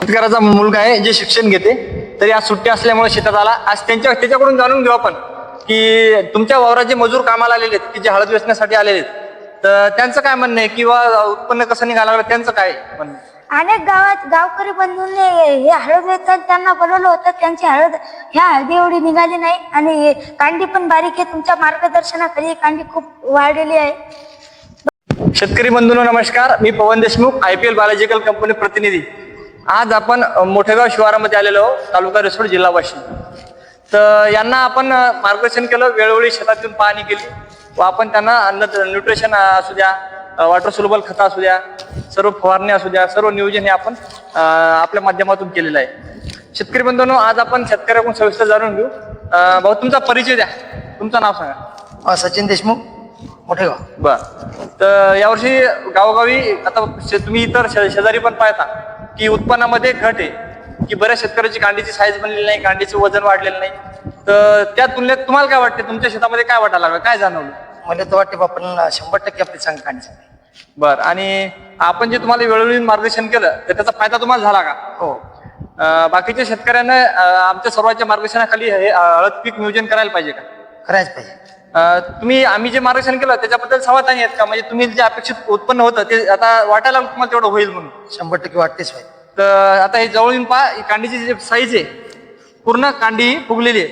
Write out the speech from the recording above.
शेतकऱ्याचा मुलगा आहे जे शिक्षण घेते, तरी आज सुट्टी असल्यामुळे शेतात आला. आज त्याच्याकडून जाणून घेऊ आपण की तुमच्या वावरात जे मजूर कामाला आलेले आहेत, की जे हळद वेचण्यासाठी आलेले आहेत, तर त्यांचं काय म्हणणं आहे किंवा उत्पन्न कसं निघालं लागलं त्यांचं काय म्हणणं आहे? अनेक गावात गावकरी बंधूंनी हे हळद वेचतात त्यांना बोलवलं होतं. त्यांची हळद ह्या हळदी एवढी निघाली नाही आणि कांडी पण बारीक आहे. तुमच्या मार्गदर्शनाखाली कांडी खूप वाढलेली आहे. शेतकरी बंधूंनो नमस्कार, मी पवन देशमुख, IPL बायोलॉजिकल कंपनी प्रतिनिधी. आज आपण मोठेगाव शिवारामध्ये आलेलो आहोत, तालुका रिसोड, जिल्हा वाशिम. तर यांना आपण मार्गदर्शन केलं, वेळोवेळी शेतात येऊन पाहणी केली व आपण त्यांना न्यूट्रिशन असू द्या, वॉटर सोल्युबल खतं असू द्या, सर्व फवारणी असू द्या, सर्व नियोजन हे आपण आपल्या माध्यमातून केलेलं आहे. शेतकरी बंधूंनो, आज आपण शेतकऱ्याकडून सविस्तर जाणून घेऊ. भाऊ, तुमचा परिचय द्या, तुमचं नाव सांगा. सचिन देशमुख, मोठेगाव. बर. तर यावर्षी गावोगावी आता तुम्ही इतर शेजारी पण पाहता की उत्पन्नामध्ये घट आहे, की बऱ्याच शेतकऱ्याची कांडीची साईज बनलेली नाही, कांडीचे वजन वाढलेलं नाही. तर त्या तुलनेत तुम्हाला काय वाटते, तुमच्या शेतामध्ये काय वाटायला लागलं, काय जाणवलं? मला तर वाटते आपण 100% आपली चांगली काढणी झाली. बर. आणि आपण जे तुम्हाला वेळोवेळी मार्गदर्शन केलं तर त्याचा फायदा तुम्हाला झाला का? हो. बाकीच्या शेतकऱ्यांना आमच्या सर्वांच्या मार्गदर्शनाखाली हे हळद पीक नियोजन करायला पाहिजे का? करायच पाहिजे. आम्ही जे मार्गदर्शन केलं त्याच्याबद्दल समाधानी आहेत का? म्हणजे तुम्ही जे अपेक्षित उत्पन्न होतं ते आता वाटायला तुम्हाला तेवढं होईल म्हणून? 100% वाटतेच पाहिजे. तर आता हे जवळ येऊन पहा, कांडीची जी साईज आहे, पूर्ण कांडी फुगलेली आहे.